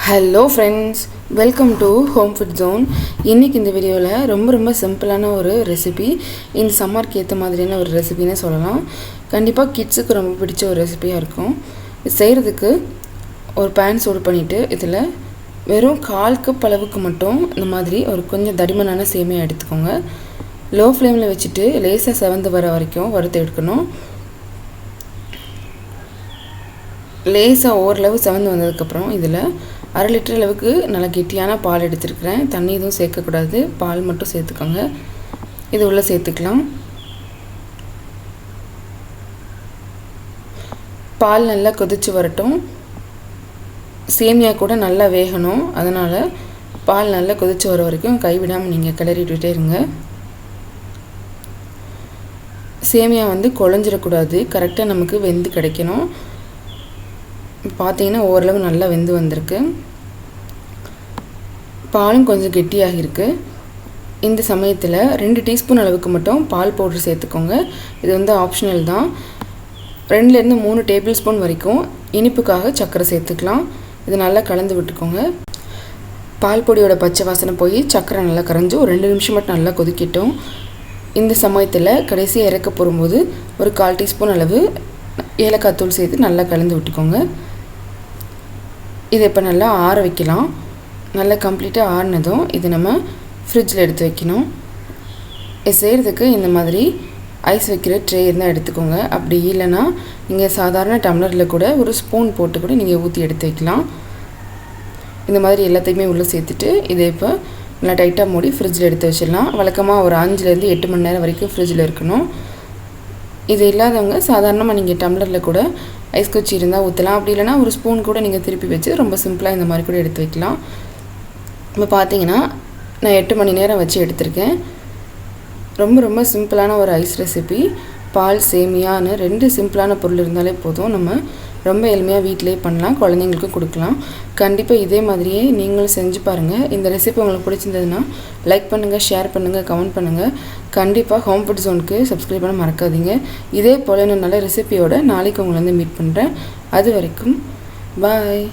Hello friends, welcome to home food zone. இன்றைக்கி இந்த வீடியோவில் ரொம்ப சிம்பிளான ஒரு ரெசிபி, இந்த சம்மருக்கு ஏற்ற மாதிரியான ஒரு ரெசிபின்னு சொல்லலாம். கண்டிப்பாக கிட்ஸுக்கு ரொம்ப பிடிச்ச ஒரு ரெசிபியாக இருக்கும். இது செய்கிறதுக்கு ஒரு பேன் சூடு பண்ணிவிட்டு இதில் வெறும் 1/4 கப் அளவுக்கு மட்டும் இந்த மாதிரி ஒரு கொஞ்சம் தடிமனான சேமியா எடுத்துக்கோங்க. லோ ஃப்ளேமில் வச்சுட்டு லேசாக செவந்து வர வரைக்கும் வறுத்து எடுக்கணும். லேசாக ஓரளவு செவந்து வந்ததுக்கப்புறம் இதில் 1/2 லிட்டர் அளவுக்கு நல்லா கெட்டியான பால் எடுத்துருக்கிறேன். தண்ணி எதுவும் சேர்க்கக்கூடாது, பால் மட்டும் சேர்த்துக்கோங்க. இது உள்ளே சேர்த்துக்கலாம். பால் நல்லா கொதித்து வரட்டும். சேமியா கூட நல்லா வேகணும், அதனால் பால் நல்லா கொதித்து வர வரைக்கும் கைவிடாமல் நீங்கள் கிளறிட்டுட்டே இருங்க. சேமியா குழஞ்சிடக்கூடாது, கரெக்டாக நமக்கு வெந்து கிடைக்கணும். பார்த்தீங்கன்னா ஓரளவு நல்லா வெந்து வந்திருக்கு. பாலும் கொஞ்சம் கெட்டியாக இருக்குது. இந்த சமயத்தில் 2 டீஸ்பூன் அளவுக்கு மட்டும் பால் பவுடர் சேர்த்துக்கோங்க. இது ஆப்ஷனல் தான். 2லேருந்து 3 டேபிள் ஸ்பூன் வரைக்கும் இனிப்புக்காக சர்க்கரை சேர்த்துக்கலாம். இது நல்லா கலந்து விட்டுக்கோங்க. பால் பொடியோட பச்சை வாசனை போய் சர்க்கரை நல்லா கரைஞ்சி ஒரு 2 நிமிஷம் மட்டும் நல்லா கொதிக்கட்டும். இந்த சமயத்தில் கடைசியாக இறக்க போகும்போது ஒரு 1/4 டீஸ்பூன் அளவு ஏலக்காய் தூள் சேர்த்து நல்லா கலந்து விட்டுக்கோங்க. இதை இப்போ நல்லா ஆற வைக்கலாம். நல்லா கம்ப்ளீட்டாக ஆறினதும் இது நம்ம ஃப்ரிட்ஜில் எடுத்து வைக்கணும். இது செய்கிறதுக்கு இந்த மாதிரி ஐஸ் வைக்கிற ட்ரே இருந்தால் எடுத்துக்கோங்க. அப்படி இல்லைன்னா நீங்கள் சாதாரண டம்ளரில் கூட ஒரு ஸ்பூன் போட்டு கூட நீங்கள் ஊற்றி எடுத்து வைக்கலாம். இந்த மாதிரி எல்லாத்தையுமே உள்ளே சேர்த்துட்டு இதை இப்போ நல்லா டைட்டாக மூடி ஃப்ரிட்ஜில் எடுத்து வச்சிடலாம். வழக்கமாக ஒரு 5லேருந்து 8 மணி நேரம் வரைக்கும் ஃப்ரிட்ஜில் இருக்கணும். இது இல்லாதவங்க சாதாரணமாக நீங்கள் டம்ளரில் கூட ஐஸ் குச்சி இருந்தால் ஊற்றலாம். அப்படி இல்லைனா ஒரு ஸ்பூன் கூட நீங்கள் திருப்பி வச்சு ரொம்ப சிம்பிளாக இந்த மாதிரி கூட எடுத்து வைக்கலாம். இப்போ பார்த்தீங்கன்னா நான் 8 மணி நேரம் வச்சு எடுத்திருக்கேன். ரொம்ப சிம்பிளான ஒரு ஐஸ் ரெசிபி. பால் சேமியான்னு 2 சிம்பிளான பொருள் இருந்தாலே போதும். நம்ம ரொம்ப எளிமையாக வீட்டிலே பண்ணலாம், குழந்தைங்களுக்கும் கொடுக்கலாம். கண்டிப்பாக இதே மாதிரியே நீங்களும் செஞ்சு பாருங்கள். இந்த ரெசிபி உங்களுக்கு பிடிச்சிருந்ததுன்னா லைக் பண்ணுங்கள், ஷேர் பண்ணுங்கள், கமெண்ட் பண்ணுங்கள். கண்டிப்பாக ஹோம் ஃபுட் ஜோனுக்கு சப்ஸ்கிரைப் பண்ண மறக்காதீங்க. இதே போல் நான் நல்ல ரெசிபியோட நாளைக்கு உங்களை மீட் பண்ணுறேன். அது வரைக்கும் பாய்.